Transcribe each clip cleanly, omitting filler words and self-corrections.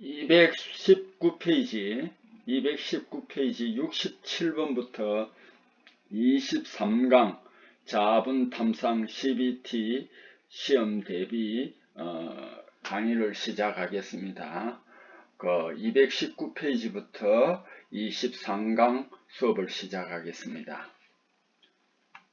219페이지 67번부터 23강 자분 탐상 CBT 시험 대비 강의를 시작하겠습니다. 그 219페이지부터 23강 수업을 시작하겠습니다.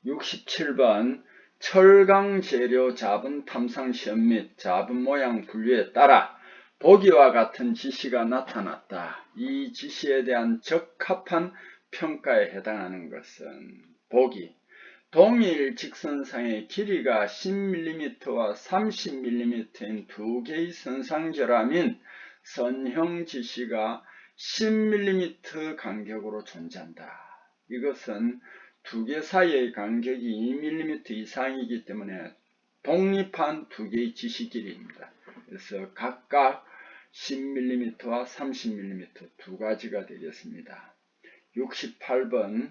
67번 철강 재료 자분 탐상 시험 및 자분 모양 분류에 따라 보기와 같은 지시가 나타났다. 이 지시에 대한 적합한 평가에 해당하는 것은 보기. 동일 직선상의 길이가 10mm와 30mm인 두 개의 선상결함인 선형 지시가 10mm 간격으로 존재한다. 이것은 두 개 사이의 간격이 2mm 이상이기 때문에 독립한 두 개의 지시 길이입니다. 그래서 각각 10mm와 30mm 두 가지가 되겠습니다. 68번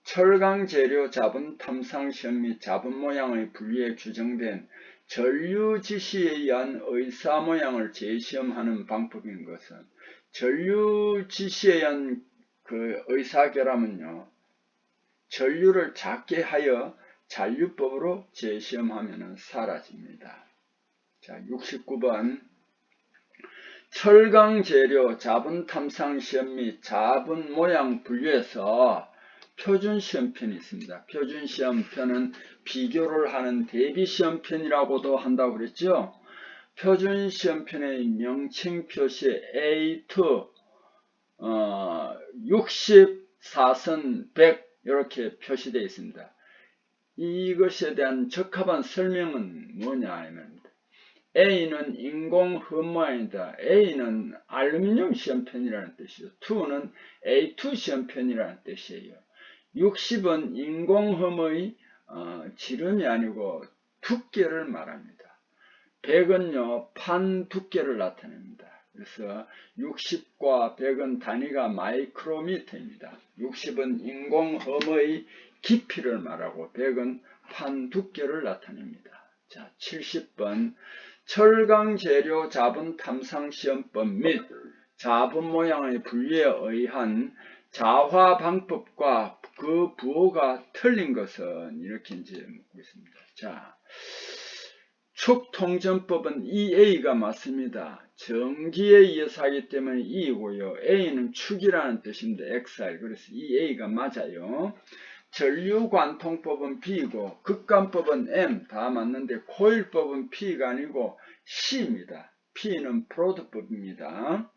철강 재료 자분 탐상 시험 및 자분 모양의 분류에 규정된 전류 지시에 의한 의사 모양을 재시험하는 방법인 것은 전류 지시에 의한 그 의사결함은요, 전류를 작게 하여 잔류법으로 재시험하면 사라집니다. 자, 69번 철강 재료 자분 탐상 시험 및 자분 모양 분류에서 표준 시험편이 있습니다. 표준 시험편은 비교를 하는 대비 시험편이라고도 한다고 그랬죠. 표준 시험편의 명칭 표시에 A2 64선 100 이렇게 표시되어 있습니다. 이것에 대한 적합한 설명은 뭐냐 하면 A는 인공 흠모양이다. A는 알루미늄 시험편이라는 뜻이요. 2는 A2 시험편이라는 뜻이에요. 60은 인공흠의 지름이 아니고 두께를 말합니다. 100은요 판 두께를 나타냅니다. 그래서 60과 100은 단위가 마이크로미터입니다. 60은 인공흠의 깊이를 말하고 100은 판 두께를 나타냅니다. 자, 70번 철강 재료 자분 탐상 시험법 및 자분 모양의 분류에 의한 자화 방법과 그 부호가 틀린 것은 이렇게 이제 묻고 있습니다. 자, 축통전법은 EA가 맞습니다. 전기에 의해서 하기 때문에 E이고요. A는 축이라는 뜻입니다. XR. 그래서 EA가 맞아요. 전류관통법은 B이고 극관법은 M. 다 맞는데 코일법은 P가 아니고 C입니다. P는 프로드법입니다.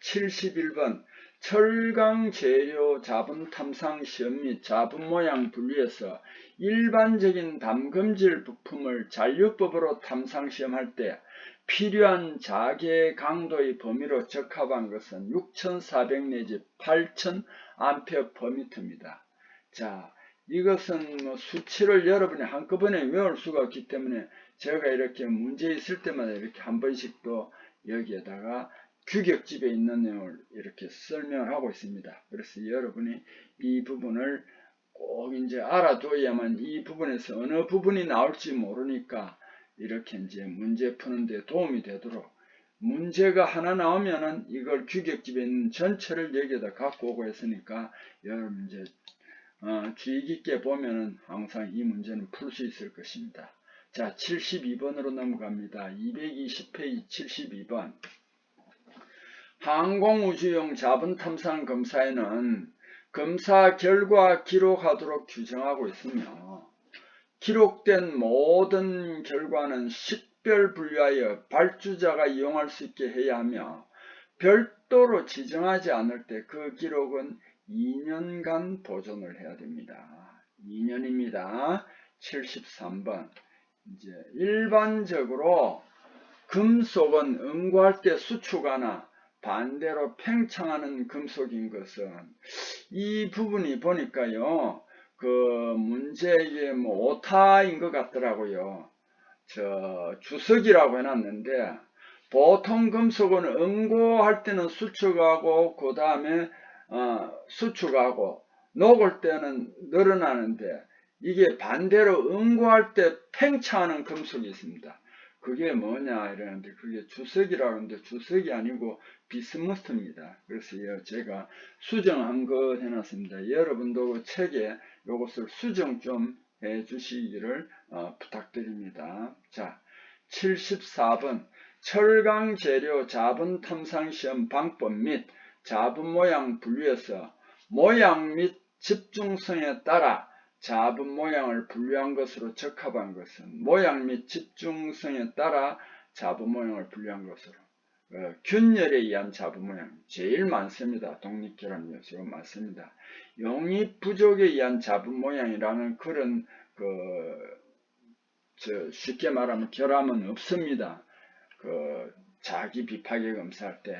71번 철강 재료 자분 탐상 시험 및 자분 모양 분류에서 일반적인 담금질 부품을 잔류법으로 탐상 시험할 때 필요한 자개 강도의 범위로 적합한 것은 6400 내지 8000 암페어 퍼미터입니다. 자, 이것은 수치를 여러분이 한꺼번에 외울 수가 없기 때문에 제가 이렇게 문제 있을 때마다 이렇게 한 번씩 또 여기에다가 규격집에 있는 내용을 이렇게 설명을 하고 있습니다. 그래서 여러분이 이 부분을 꼭 이제 알아둬야만 이 부분에서 어느 부분이 나올지 모르니까 이렇게 이제 문제 푸는데 도움이 되도록 문제가 하나 나오면은 이걸 규격집에 있는 전체를 여기에다 갖고 오고 했으니까 여러분 이제 주의 깊게 보면은 항상 이 문제는 풀 수 있을 것입니다. 자, 72번으로 넘어갑니다. 220페이지 72번. 항공우주용 자분 탐상 검사에는 검사 결과 기록하도록 규정하고 있으며 기록된 모든 결과는 식별 분류하여 발주자가 이용할 수 있게 해야 하며 별도로 지정하지 않을 때 그 기록은 2년간 보존을 해야 됩니다. 2년입니다. 73번. 이제 일반적으로 금속은 응고할 때 수축하나 반대로 팽창하는 금속인 것은 이 부분이 보니까요, 그 문제에 뭐 오타인 것 같더라고요. 주석이라고 해놨는데 보통 금속은 응고할 때는 수축하고 그 다음에 수축하고 녹을 때는 늘어나는데 이게 반대로 응고할 때 팽창하는 금속이 있습니다. 그게 뭐냐 이러는데 그게 주석이라고 하는데 주석이 아니고 비스무스입니다. 그래서 제가 수정한 거 해놨습니다. 여러분도 그 책에 이것을 수정 좀 해주시기를 부탁드립니다. 자, 74번 철강 재료 자분 탐상 시험 방법 및 자분 모양 분류에서 모양 및 집중성에 따라 자분 모양을 분류한 것으로 적합한 것은 모양 및 집중성에 따라 자분 모양을 분류한 것으로 균열에 의한 자분 모양 제일 많습니다. 독립결합 요소가 많습니다. 용입 부족에 의한 자분 모양이라는 그런 쉽게 말하면 결함은 없습니다. 자기 비파계 검사할 때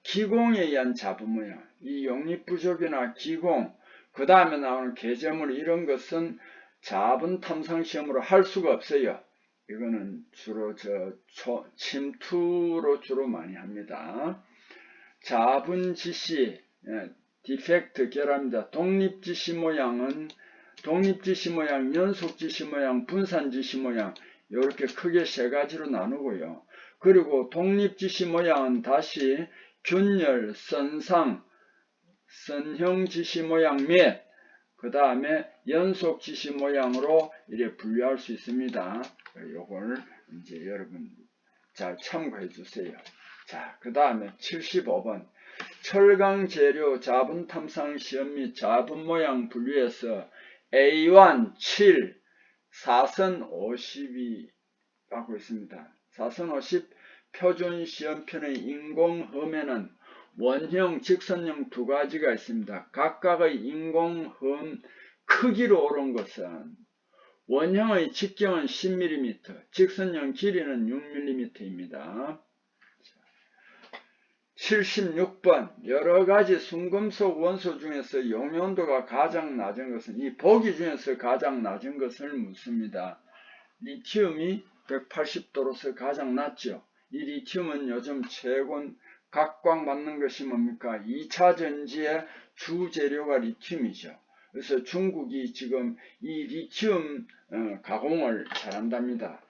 기공에 의한 자분 모양, 이 용입 부족이나 기공, 그 다음에 나오는 개점물 이런 것은 자분 탐상 시험으로 할 수가 없어요. 이거는 주로 침투로 주로 많이 합니다. 자분 지시, 디펙트 결합입니다. 독립 지시 모양은 독립 지시 모양, 연속 지시 모양, 분산 지시 모양 이렇게 크게 세 가지로 나누고요. 그리고 독립 지시 모양은 다시 균열, 선상, 선형 지시 모양 및 그 다음에 연속 지시 모양으로 이렇게 분류할 수 있습니다. 요걸 이제 여러분 잘 참고해 주세요. 자, 그 다음에 75번 철강 재료 자분 탐상 시험 및 자분 모양 분류에서 A1 7 4선 50이 갖고 있습니다. 4선 50 표준 시험편의 인공험에는 원형, 직선형 두 가지가 있습니다. 각각의 인공험 크기로 옳은 것은 원형의 직경은 10mm, 직선형 길이는 6mm입니다. 76번 여러가지 순금속 원소 중에서 용연도가 가장 낮은 것은 이 보기 중에서 가장 낮은 것을 묻습니다. 리튬이 180도로서 가장 낮죠. 이 리튬은 요즘 최근 각광받는 것이 뭡니까? 2차 전지의 주 재료가 리튬이죠. 그래서 중국이 지금 이 리튬 가공을 잘한답니다.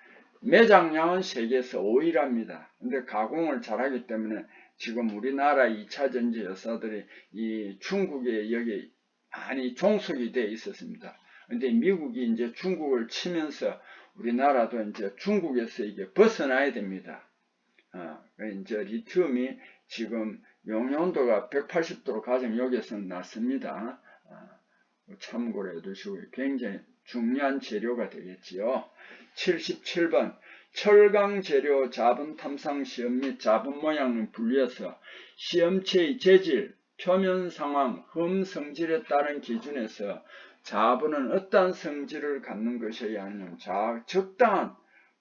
매장량은 세계에서 5위랍니다. 근데 가공을 잘하기 때문에 지금 우리나라 2차 전지 여사들이 이 중국에 여기 많이 종속이 되어 있었습니다. 근데 미국이 이제 중국을 치면서 우리나라도 이제 중국에서 이게 벗어나야 됩니다. 이제 리튬이 지금 용연도가 180도로 가장 여기서는 낮습니다. 참고로 해두시고 굉장히 중요한 재료가 되겠지요. 77번 철강 재료 자분 탐상 시험 및 자분 모양을 분류해서 시험체의 재질, 표면 상황, 흠 성질에 따른 기준에서 자분은 어떠한 성질을 갖는 것이어야 하느냐. 적당한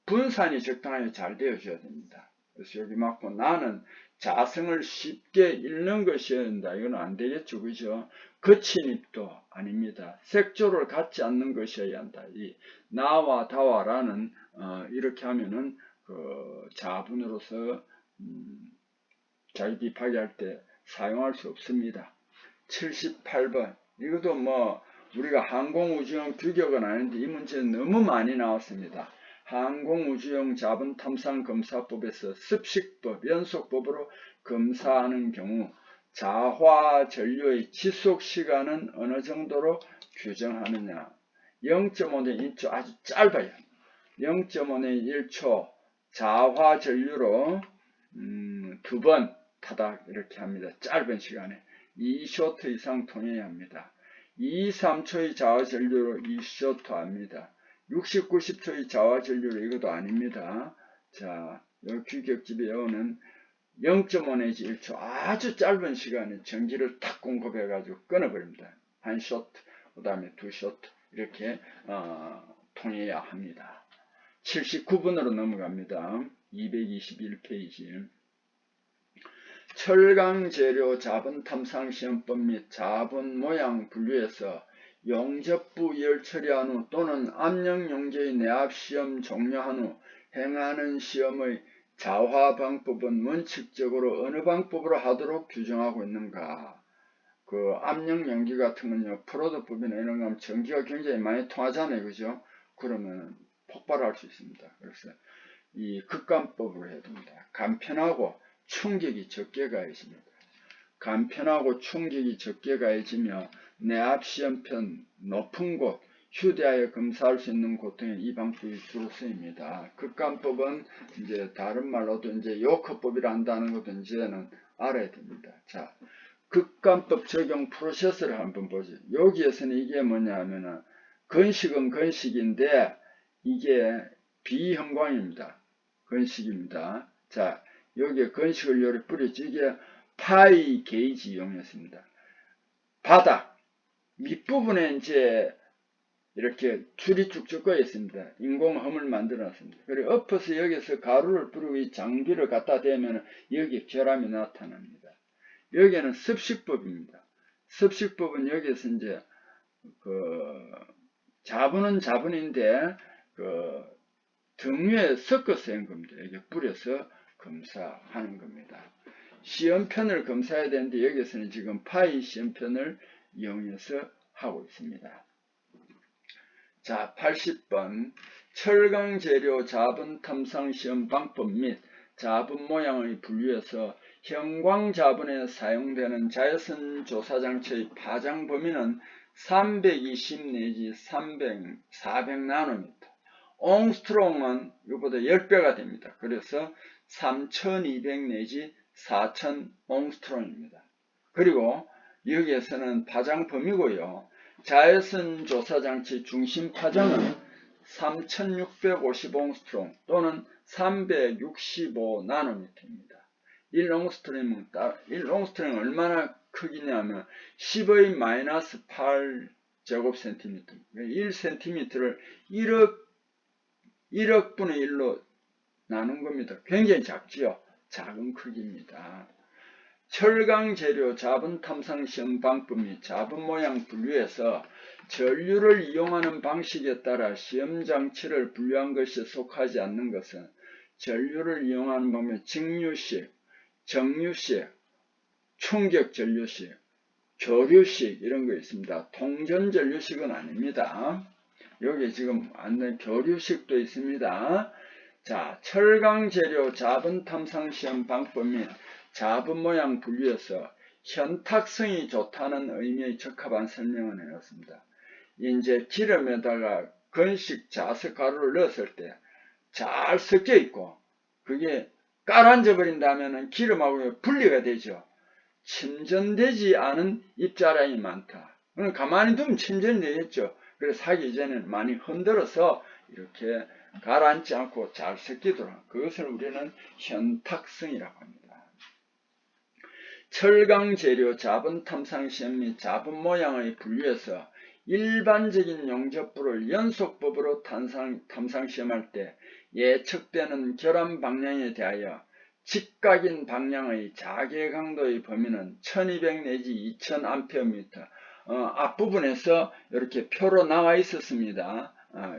분산이 적당하게 잘 되어줘야 됩니다. 그래서 여기 맞고 나는 자성을 쉽게 읽는 것이어야 된다. 이건 안 되겠죠. 그죠? 거친 입도 아닙니다. 색조를 갖지 않는 것이어야 한다. 이 나와 다와라는 이렇게 하면은 자분으로서 자기 비파기할 때 사용할 수 없습니다. 78번 이것도 우리가 항공우주용 규격은 아닌데 이 문제는 너무 많이 나왔습니다. 항공우주용 자분 탐상 검사법에서 습식법, 연속법으로 검사하는 경우 자화 전류의 지속 시간은 어느 정도로 규정하느냐. 0.5내 1초 아주 짧아요. 0.5내 1초 자화 전류로 2번 타닥 이렇게 합니다. 짧은 시간에 2쇼트 이상 통해야 합니다. 2, 3초의 자화 전류로 2쇼트 합니다. 60, 90초의 자화 전류로 이것도 아닙니다. 자, 이 규격집에 오는 0.5 내지 1초 아주 짧은 시간에 전기를 탁 공급해 가지고 끊어버립니다. 한 쇼트, 그 다음에 두 쇼트 이렇게 통해야 합니다. 79번으로 넘어갑니다. 221페이지 철강 재료 자분 탐상 시험법 및 자분 모양 분류에서 용접부 열 처리한 후 또는 압력 용제의 내압 시험 종료한 후 행하는 시험의 자화 방법은 원칙적으로 어느 방법으로 하도록 규정하고 있는가? 압력 연기 같은 건요, 프로도법이나 이런 거 하면 전기가 굉장히 많이 통하잖아요, 그죠? 그러면 폭발할 수 있습니다. 그래서 이 극간법으로 해야 됩니다. 간편하고 충격이 적게 가해집니다. 간편하고 충격이 적게 가해지며 내압 시험편 높은 곳 휴대하여 검사할 수 있는 곳 등에 이 방법이 주로 쓰입니다. 극간법은 이제 다른 말로도 이제 요커법이라 한다는 것도 이제는 알아야 됩니다. 자, 극간법 적용 프로세스를 한번 보죠. 여기에서는 이게 뭐냐 하면은 건식은 건식인데 이게 비형광입니다. 건식입니다. 자, 여기에 건식을 요리 뿌리지. 이게 파이 게이지 이용했습니다. 바닥 밑부분에 이제 이렇게 줄이 쭉쭉 꺼 있습니다. 인공섬을 만들어 놨습니다. 그리고 엎어서 여기서 가루를 뿌리고 이 장비를 갖다 대면 여기 결함이 나타납니다. 여기는 습식법입니다. 습식법은 여기서 이제 자분은 자분인데 등 위에 섞어서 한 겁니다. 이게 뿌려서 검사하는 겁니다. 시험편을 검사해야 되는데 여기서는 지금 파이 시험편을 이용해서 하고 있습니다. 자, 80번 철강 재료 자분 탐상 시험 방법 및 자분 모양의 분류에서 형광 자분에 사용되는 자외선 조사 장치의 파장 범위는 320 내지 400나노미터. 옹스트롱은 이보다 10배가 됩니다. 그래서 3200 내지 4000 옹스트롱입니다. 그리고 여기에서는 파장 범위고요. 자외선 조사 장치 중심 파장은 3650 옹스트롱 또는 365 나노미터입니다. 1옹스트롱은 얼마나 크기냐면 10의 마이너스 8 제곱센티미터. 1cm를 1억분의 1로 나눈 겁니다. 굉장히 작지요. 작은 크기입니다. 철강 재료 자분 탐상 시험 방법 및 자분 모양 분류에서 전류를 이용하는 방식에 따라 시험 장치를 분류한 것이 속하지 않는 것은 전류를 이용하는 방법 직류식, 정류식, 충격 전류식, 교류식 이런 거 있습니다. 통전 전류식은 아닙니다. 여기 지금 안내 교류식도 있습니다. 자, 철강 재료 자분 탐상 시험 방법 및 자분 모양 분류에서 현탁성이 좋다는 의미의 적합한 설명을 해놨습니다. 이제 기름에다가 건식 자석 가루를 넣었을 때 잘 섞여 있고 그게 깔아앉아 버린다면 기름하고 분리가 되죠. 침전되지 않은 입자량이 많다. 그럼 가만히 두면 침전이 되겠죠. 그래서 하기 전에는 많이 흔들어서 이렇게 가라앉지 않고 잘 섞이도록 그것을 우리는 현탁성이라고 합니다. 철강 재료 자분 탐상 시험 및 자분 모양의 분류에서 일반적인 용접부를 연속법으로 탐상 시험할 때 예측되는 결함 방향에 대하여 직각인 방향의 자개 강도의 범위는 1200 내지 2000A 앞부분에서 이렇게 표로 나와 있었습니다.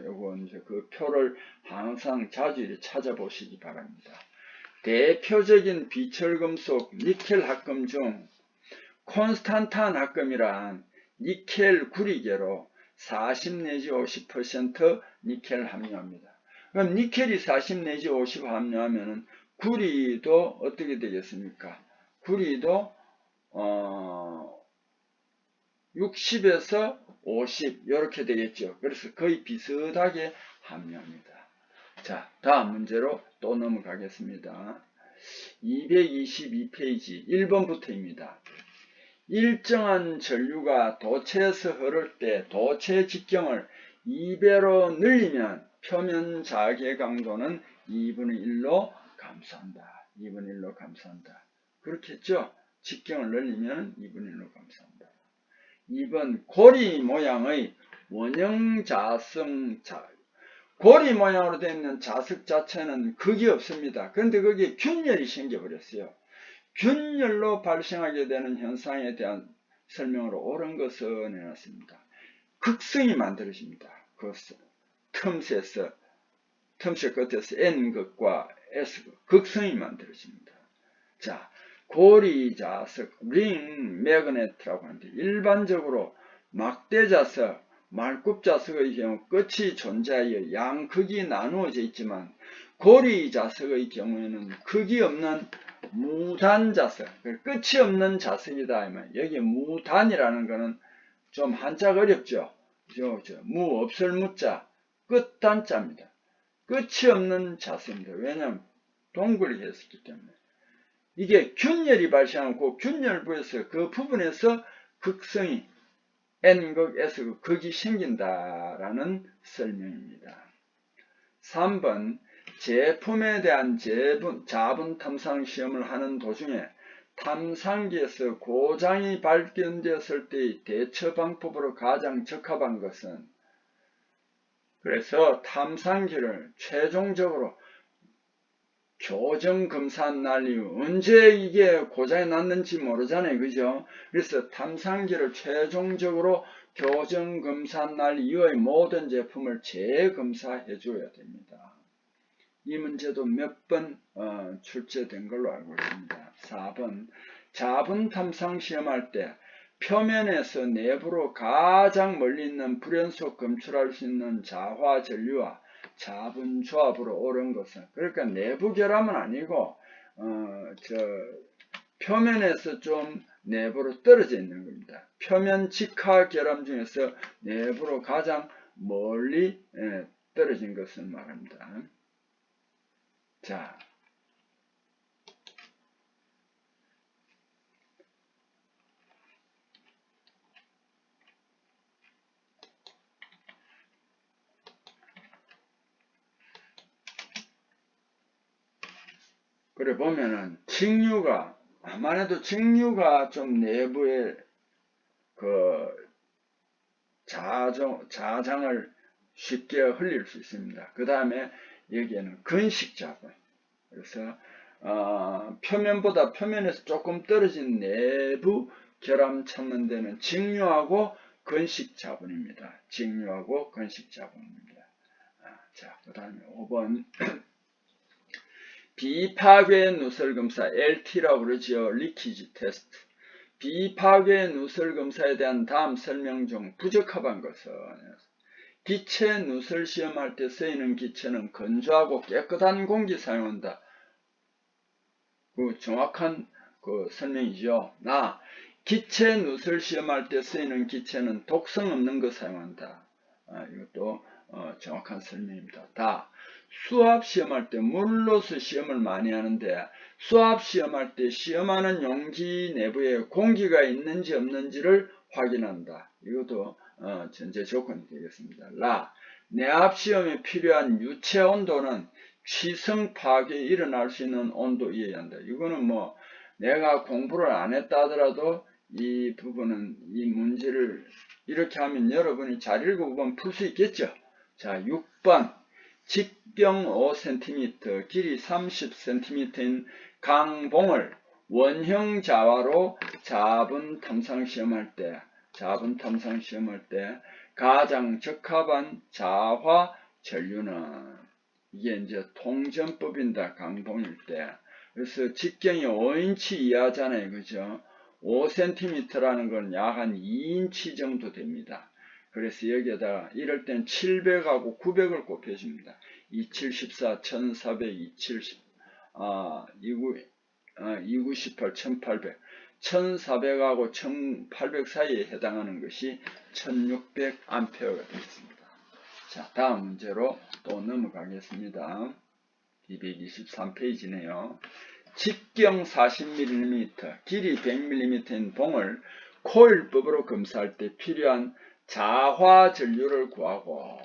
요거 이제 그 표를 항상 자주 이렇게 찾아보시기 바랍니다. 대표적인 비철금속 니켈 합금 중 콘스탄탄 합금이란 니켈 구리계로 40 내지 50% 니켈 함유합니다. 그럼 니켈이 40 내지 50 함유하면 구리도 어떻게 되겠습니까? 구리도 60에서 50 이렇게 되겠죠. 그래서 거의 비슷하게 함유합니다. 자, 다음 문제로 또 넘어가겠습니다. 222페이지 1번부터입니다. 일정한 전류가 도체에서 흐를 때 도체 직경을 2배로 늘리면 표면 자개 강도는 2분의 1로 감소한다. 2분의 1로 감소한다. 그렇겠죠? 직경을 늘리면 2분의 1로 감소한다. 2번 고리 모양의 원형 자석 고리 모양으로 되어 있는 자석 자체는 극이 없습니다. 그런데 거기에 균열이 생겨버렸어요. 균열로 발생하게 되는 현상에 대한 설명으로 옳은 것을 내놨습니다. 극성이 만들어집니다. 그 틈새 끝에서 N극과 S극, 극성이 만들어집니다. 자, 고리자석, 링 매그네트라고 하는데 일반적으로 막대자석, 말굽자석의 경우 끝이 존재하여 양극이 나누어져 있지만 고리 자석의 경우에는 크기 없는 무단 자석, 끝이 없는 자석이다. 여기 무단이라는 거는 좀 한자가 어렵죠. 무 없을 무자, 끝단자입니다. 끝이 없는 자석입니다. 왜냐하면 동글이 했었기 때문에. 이게 균열이 발생하고 균열부에서 그 부분에서 극성이 n극에서 극이 생긴다라는 설명입니다. 3번 제품에 대한 자분 탐상 시험을 하는 도중에 탐상기에서 고장이 발견되었을 때의 대처 방법으로 가장 적합한 것은, 그래서 탐상기를 최종적으로 교정 검사한 날 이후 언제 이게 고장이 났는지 모르잖아요. 그죠? 그래서 탐상기를 최종적으로 교정 검사한 날 이후의 모든 제품을 재검사해 줘야 됩니다. 이 문제도 몇 번 출제된 걸로 알고 있습니다. 4번 자분 탐상 시험할 때 표면에서 내부로 가장 멀리 있는 불연속 검출할 수 있는 자화 전류와 자분 조합으로 옳은 것은, 그러니까 내부 결함은 아니고 표면에서 좀 내부로 떨어져 있는 겁니다. 표면 직하 결함 중에서 내부로 가장 멀리 떨어진 것을 말합니다. 자, 그래 보면은 직류가, 아무래도 직류가 좀 내부에 그 자장을 쉽게 흘릴 수 있습니다. 그 다음에 여기에는 근식자분, 그래서 표면보다 표면에서 조금 떨어진 내부 결함 찾는 데는 직류하고 근식자분입니다. 직류하고 근식자분입니다. 자, 그 다음에 5번 비파괴 누설 검사 LT라고 그러지요. 리키지 테스트. 비파괴 누설 검사에 대한 다음 설명 중 부적합한 것은, 기체 누설 시험할 때 쓰이는 기체는 건조하고 깨끗한 공기 사용한다. 그 정확한 그 설명이죠. 기체 누설 시험할 때 쓰이는 기체는 독성 없는 거 사용한다. 이것도 정확한 설명입니다. 수압 시험할 때 물로서 시험을 많이 하는데, 수압 시험할 때 시험하는 용기 내부에 공기가 있는지 없는지를 확인한다. 이것도 전제 조건이 되겠습니다. 내압 시험에 필요한 유체 온도는 취성 파괴 일어날 수 있는 온도 이해해야 한다. 이거는 뭐 내가 공부를 안 했다 하더라도 이 부분은, 이 문제를 이렇게 하면 여러분이 잘 읽어보면 풀 수 있겠죠. 자, 6번 직경 5cm, 길이 30cm인 강봉을 원형 자화로 자분 탐상 시험할 때 가장 적합한 자화 전류는, 이게 이제 통전법인다. 강봉일 때. 그래서 직경이 5인치 이하잖아요. 그죠? 5cm라는 건 약 한 2인치 정도 됩니다. 그래서 여기에다가 이럴 땐 700하고 900을 곱해줍니다. 2714, 1400, 270, 2918, 1800. 1400하고 1800 사이에 해당하는 것이 1600A가 되겠습니다. 자, 다음 문제로 또 넘어가겠습니다. 223페이지네요. 직경 40mm, 길이 100mm인 봉을 코일법으로 검사할 때 필요한 자화 전류를 구하고,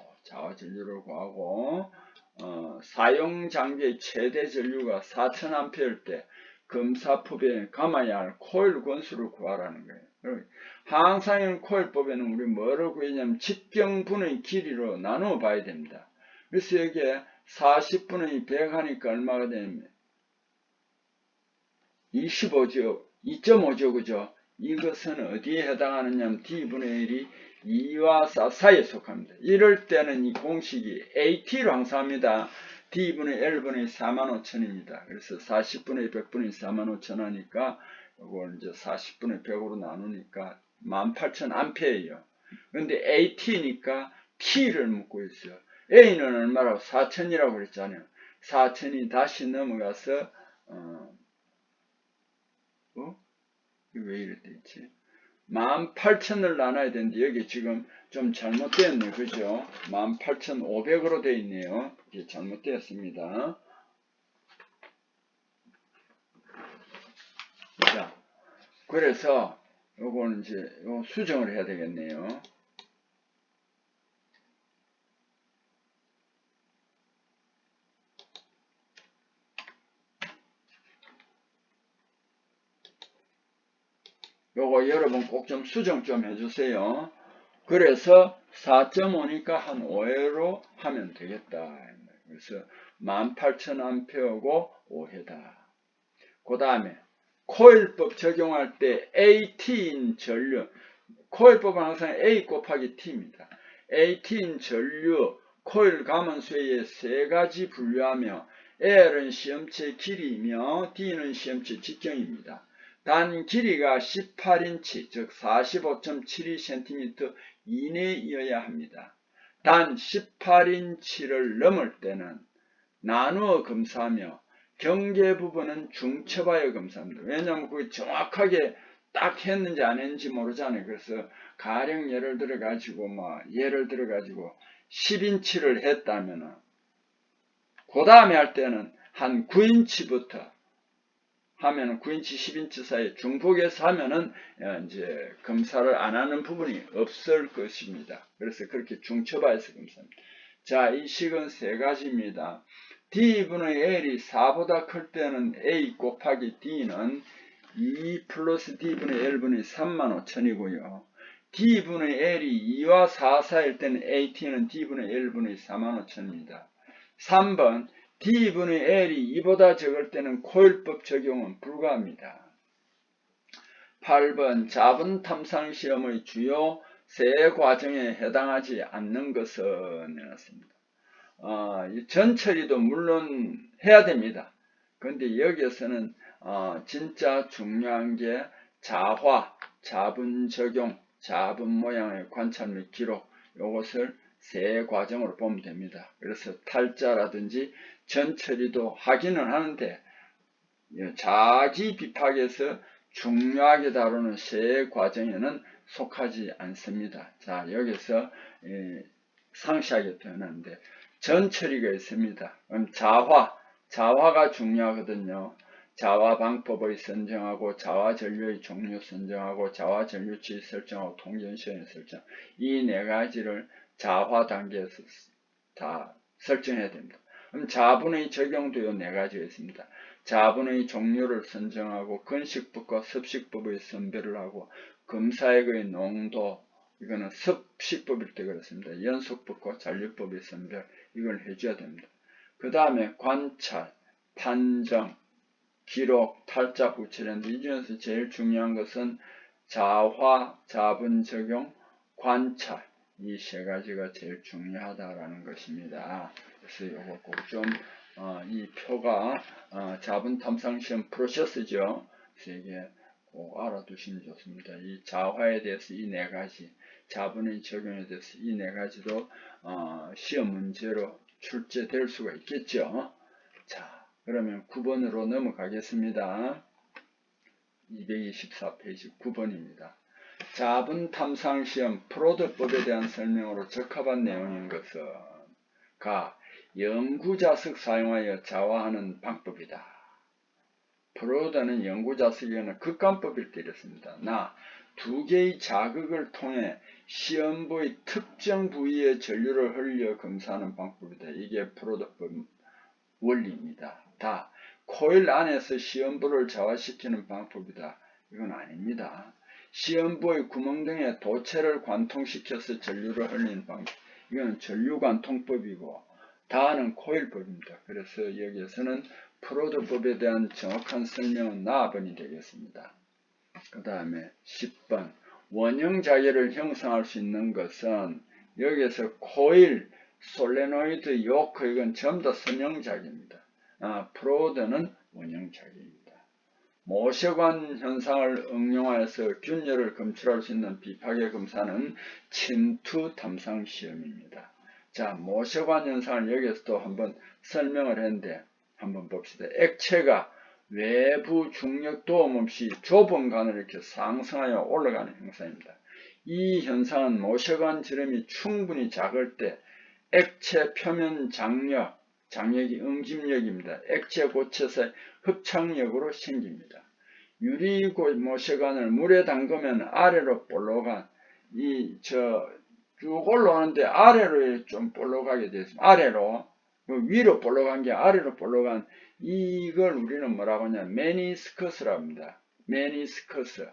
사용 장비의 최대 전류가 4000A일 때 검사법에 감아야 할 코일 권수를 구하라는 거예요. 항상형 코일법에는 우리 뭐를 구했냐면 직경분의 길이로 나누어 봐야 됩니다. 그래서 여기에 40분의 100 하니까 얼마가 되냐면 25죠. 2.5죠. 그죠? 이것은 어디에 해당하느냐면 D분의 1이 2와 4 사이에 속합니다. 이럴 때는 이 공식이 AT로 항상 합니다. D분의 L분의 45,000입니다. 그래서 40분의 100분의 45,000 하니까 이걸 이제 40분의 100으로 나누니까 18,000A예요. 근데 AT니까 T를 묻고 있어요. A는 얼마라고? 4,000이라고 그랬잖아요. 4,000이 다시 넘어가서 이거 왜 이렇게 있지? 18,000을 나눠야 되는데 여기 지금 좀 잘못되었네. 그죠? 18,500으로 되어 있네요. 이게 잘못되었습니다. 자, 그래서 요거는 이제 요 수정을 해야 되겠네요. 요거 여러분 꼭 좀 수정 좀 해주세요. 그래서 4.5니까 한 5회로 하면 되겠다. 그래서 18,000A고 5회다. 그 다음에 코일법 적용할 때 AT인 전류, 코일법은 항상 A 곱하기 T입니다. AT인 전류, 코일 감원수에 세 가지 분류하며 L은 시험체 길이이며 D는 시험체 직경입니다. 단 길이가 18인치, 즉 45.72cm 이내이어야 합니다. 단 18인치를 넘을 때는 나누어 검사하며 경계 부분은 중첩하여 검사합니다. 왜냐하면 그게 정확하게 딱 했는지 안 했는지 모르잖아요. 그래서 가령 예를 들어 가지고 10인치를 했다면은 그 다음에 할 때는 한 9인치부터 하면은 9인치 10인치 사이 중폭에서 하면은 이제 검사를 안 하는 부분이 없을 것입니다. 그래서 그렇게 중첩하여서 검사합니다. 자, 이 식은 세 가지입니다. D분의 L이 4보다 클 때는 A 곱하기 D는 2 플러스 D분의 L분의 35,000이고요. D분의 L이 2와 4 사이일 때는 AT는 D분의 L분의 45,000입니다. 3번 D분의 L이 2보다 적을 때는 코일법 적용은 불가합니다. 8번 자분 탐상 시험의 주요 세 과정에 해당하지 않는 것은 해놨습니다. 전처리도 물론 해야 됩니다. 그런데 여기에서는 진짜 중요한 게 자화, 자분 적용, 자분 모양의 관찰 및 기록, 이것을 세 과정으로 보면 됩니다. 그래서 탈자라든지 전처리도 하기는 하는데 자기 비팍에서 중요하게 다루는 세 과정에는 속하지 않습니다. 자, 여기서 상시하게 표현하는데 전처리가 있습니다. 그럼 자화가 중요하거든요. 자화 방법의 선정하고 자화 전류의 종류 선정하고 자화 전류치 설정하고 통전시의 설정, 이 네 가지를 자화 단계에서 다 설정해야 됩니다. 그럼 자분의 적용도 이 네 가지가 있습니다. 자분의 종류를 선정하고 건식법과 습식법의 선별을 하고 검사액의 농도, 이거는 습식법일 때 그렇습니다. 연속법과 잔류법의 선별, 이걸 해줘야 됩니다. 그 다음에 관찰, 판정, 기록, 탈자, 부채인데 이 중에서 제일 중요한 것은 자화, 자분 적용, 관찰, 이 세 가지가 제일 중요하다라는 것입니다. 그래서 이거 꼭 좀 이 표가 자분 탐상 시험 프로세스죠. 그래서 이게 꼭 알아두시면 좋습니다. 이 자화에 대해서 이 네 가지, 자분의 적용에 대해서 이 네 가지도 시험 문제로 출제될 수가 있겠죠. 자, 그러면 9번으로 넘어가겠습니다. 224페이지 9번입니다. 자분 탐상 시험 프로드법에 대한 설명으로 적합한 내용인 것은 가 연구자석 사용하여 자화하는 방법이다. 프로드는 연구자석에는 극관법일 때 이렇습니다. 나 두 개의 자극을 통해 시험부의 특정 부위의 전류를 흘려 검사하는 방법이다. 이게 프로드법 원리입니다. 다 코일 안에서 시험부를 자화시키는 방법이다. 이건 아닙니다. 시험부의 구멍 등에 도체를 관통시켜서 전류를 흘리는 방법, 이건 전류관통법이고 다는 코일법입니다. 그래서 여기에서는 프로드법에 대한 정확한 설명은 나번이 되겠습니다. 그 다음에 10번 원형 자개를 형성할 수 있는 것은 여기에서 코일, 솔레노이드, 요크, 이건 전부 다 선형자개입니다. 프로드는 원형자개입니다. 모세관 현상을 응용하여서 균열을 검출할 수 있는 비파계 검사는 침투 탐상 시험입니다. 자, 모세관 현상을 여기서 또 한번 설명을 했는데 한번 봅시다. 액체가 외부 중력 도움 없이 좁은 관을 이렇게 상승하여 올라가는 현상입니다. 이 현상은 모세관 지름이 충분히 작을 때 액체 표면 장력이 응집력입니다. 액체 고체의 흡착력으로 생깁니다. 유리 모세관을 물에 담그면 아래로 볼록한 쭉 올라오는데 아래로 좀 볼록하게 되었습니다. 아래로 위로 볼록한 게 아래로 볼록한 이걸 우리는 뭐라고 하냐 메니스커스라고 합니다. 메니스커스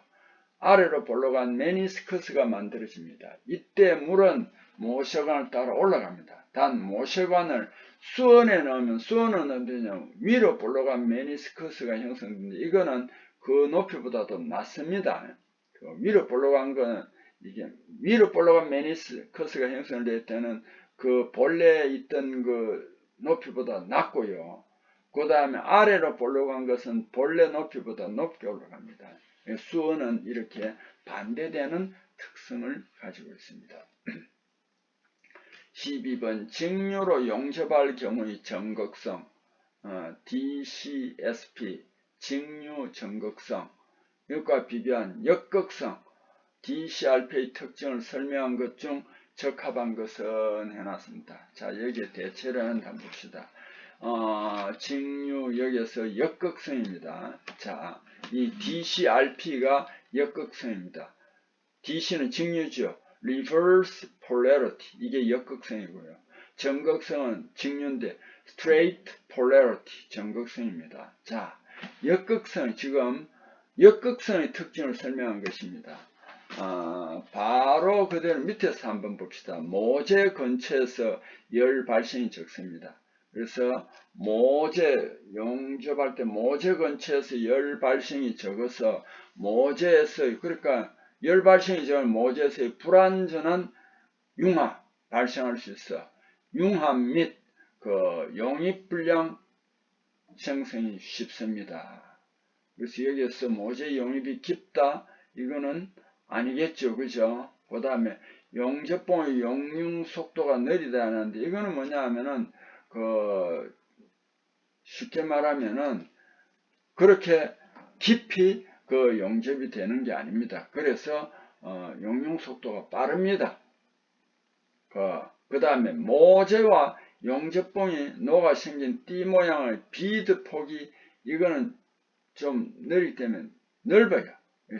아래로 볼록한 메니스커스가 만들어집니다. 이때 물은 모세관을 따라 올라갑니다. 단 모세관을 수온에 넣으면 수온은 어디냐 위로 볼록한 메니스커스가 형성됩니다. 이거는 그 높이보다도 낮습니다. 그 위로 볼록한 거는 이게 위로 볼록한 메니스커스가 형성될 때는 그 본래 있던 그 높이보다 낮고요. 그 다음에 아래로 볼록한 것은 본래 높이보다 높게 올라갑니다. 수온은 이렇게 반대되는 특성을 가지고 있습니다. 12번 직류로 용접할 경우의 전극성 DCSP 직류 전극성 이것과 비교한 역극성 DCRP의 특징을 설명한 것 중 적합한 것은 해놨습니다. 자, 여기에 대체를 한번 봅시다. 직류 여기서 역극성입니다. 자, 이 DCRP가 역극성입니다. DC는 직류죠. Reverse Polarity 이게 역극성이고요. 전극성은 직류인데 Straight Polarity 전극성입니다. 자, 역극성 지금 역극성의 특징을 설명한 것입니다. 바로 그대로 밑에서 한번 봅시다. 모재 근처에서 열 발생이 적습니다. 그래서 모재 용접할 때 모재 근처에서 열 발생이 적어서 모재에서 그러니까 열 발생이 적은 모재에서의 불완전한 융합 발생할 수 있어. 융합 및 그 용입불량 생성이 쉽습니다. 그래서 여기에서 모재 용입이 깊다 이거는 아니겠죠. 그죠? 그 다음에 용접봉의 용융 속도가 느리다 하는데 이거는 뭐냐 하면은 쉽게 말하면은 그렇게 깊이 용접이 되는 게 아닙니다. 그래서 용융 속도가 빠릅니다. 그 다음에 모재와 용접봉이 녹아 생긴 띠 모양의 비드 폭이 이거는 좀 느리기 때문에 넓어요.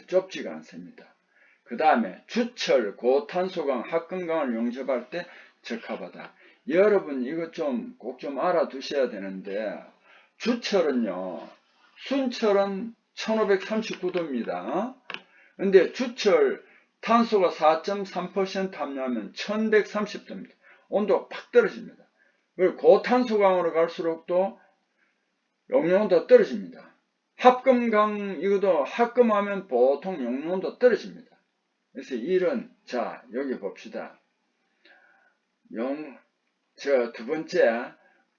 좁지가 않습니다. 그 다음에 주철, 고탄소강, 합금강을 용접할 때 적합하다. 여러분 이거 꼭 좀 알아두셔야 되는데 주철은요. 순철은 1539도입니다. 근데 주철 탄소가 4.3% 함유하면 1130도입니다. 온도가 팍 떨어집니다. 그리고 고탄소강으로 갈수록 또 용융온도가 떨어집니다. 합금강 이것도 합금하면 보통 용융온도 떨어집니다. 그래서 자 여기 봅시다. 두 번째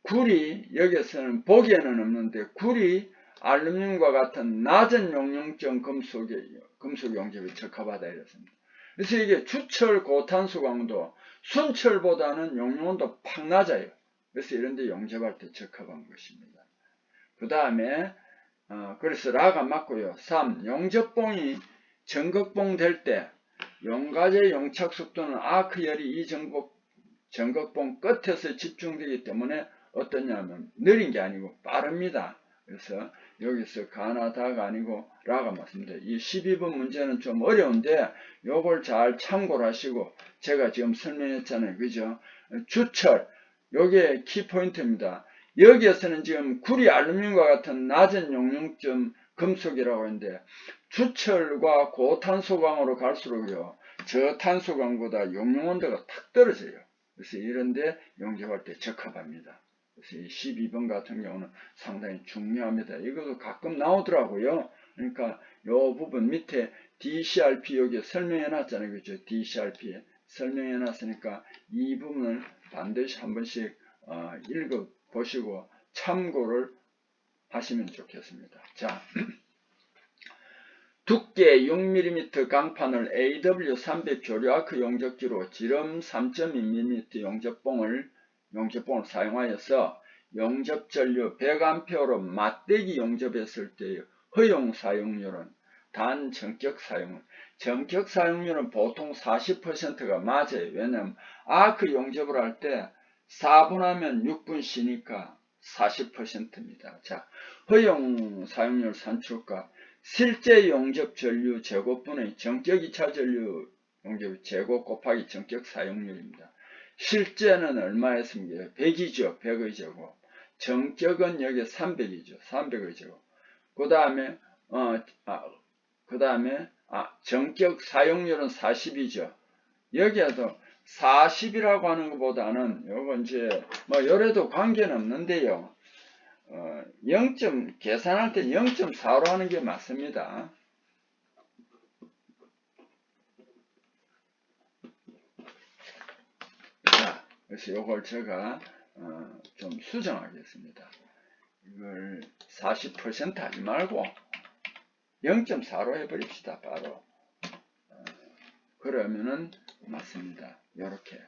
구리 여기서는 보기에는 없는데 구리 알루미늄과 같은 낮은 용융점 금속 용접에 적합하다 이랬습니다. 그래서 이게 주철 고탄소강도 순철보다는 용융온도 팍 낮아요. 그래서 이런데 용접할 때 적합한 것입니다. 그 다음에 그래서 라가 맞고요. 3. 용접봉이 전극봉 될 때 용가제 용착 속도는 아크열이 이 전극봉 끝에서 집중되기 때문에 어떠냐면 느린 게 아니고 빠릅니다. 그래서 여기서 가나다가 아니고 라가 맞습니다. 이 12번 문제는 좀 어려운데 요걸 잘 참고를 하시고 제가 지금 설명했잖아요. 그죠? 주철 요게 키포인트입니다. 여기에서는 지금 구리 알루미늄과 같은 낮은 용융점 금속이라고 하는데 주철과 고탄소강으로 갈수록요 저탄소강보다 용융온도가 탁 떨어져요. 그래서 이런데 용접할 때 적합합니다. 그래서 이 12번 같은 경우는 상당히 중요합니다. 이것도 가끔 나오더라고요. 그러니까 요 부분 밑에 DCRP 여기 설명해 놨잖아요. 그죠? DCRP에 설명해 놨으니까 이 부분을 반드시 한 번씩 읽어 보시고 참고를 하시면 좋겠습니다. 자, 두께 6mm 강판을 AW300 조류아크 용접기로 지름 3.2mm 용접봉을 사용하여서 용접전류 100A로 맞대기 용접했을 때의 허용 사용률은 단 전격 사용률은 보통 40%가 맞아요. 왜냐면 아크 용접을 할 때 4분 하면 6분 쉬니까 40%입니다. 자, 허용 사용률 산출값 실제 용접 전류 제곱분의 전격 2차 전류 용접 제곱 곱하기 전격 사용률입니다. 실제는 얼마였습니까? 100이죠. 100의 제곱. 전격은 여기 300이죠. 300의 제곱. 그 다음에 전격 사용률은 40이죠. 여기에도 40이라고 하는 것보다는 요건 이제 뭐 요래도 관계는 없는데요. 계산할 때 0.4로 하는 게 맞습니다. 자, 그래서 요걸 제가 좀 수정하겠습니다. 이걸 40% 하지 말고 0.4로 해버립시다. 바로. 그러면은 맞습니다. 요렇게.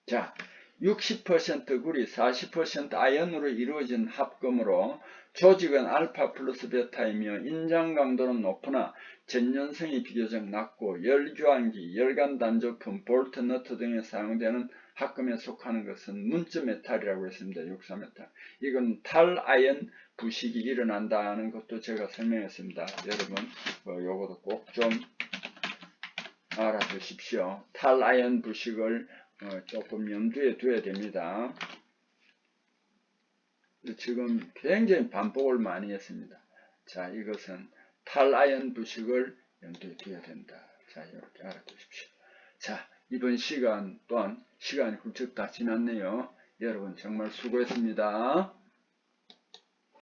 자, 60% 구리, 40% 아연으로 이루어진 합금으로 조직은 알파 플러스 베타이며 인장 강도는 높으나 전연성이 비교적 낮고 열교환기, 열간 단조품, 볼트, 너트 등에 사용되는 합금에 속하는 것은 문자 메탈이라고 했습니다. 육사 메탈. 이건 탈아연 부식이 일어난다는 것도 제가 설명했습니다. 여러분, 요것도 꼭 좀 알아두십시오. 탈아연 부식을 조금 염두에 둬야 됩니다. 지금 굉장히 반복을 많이 했습니다. 자, 이것은 탈아연 부식을 염두에 둬야 된다. 자, 이렇게 알아두십시오. 자, 이번 시간 또한 시간이 훌쩍 다 지났네요. 여러분 정말 수고했습니다.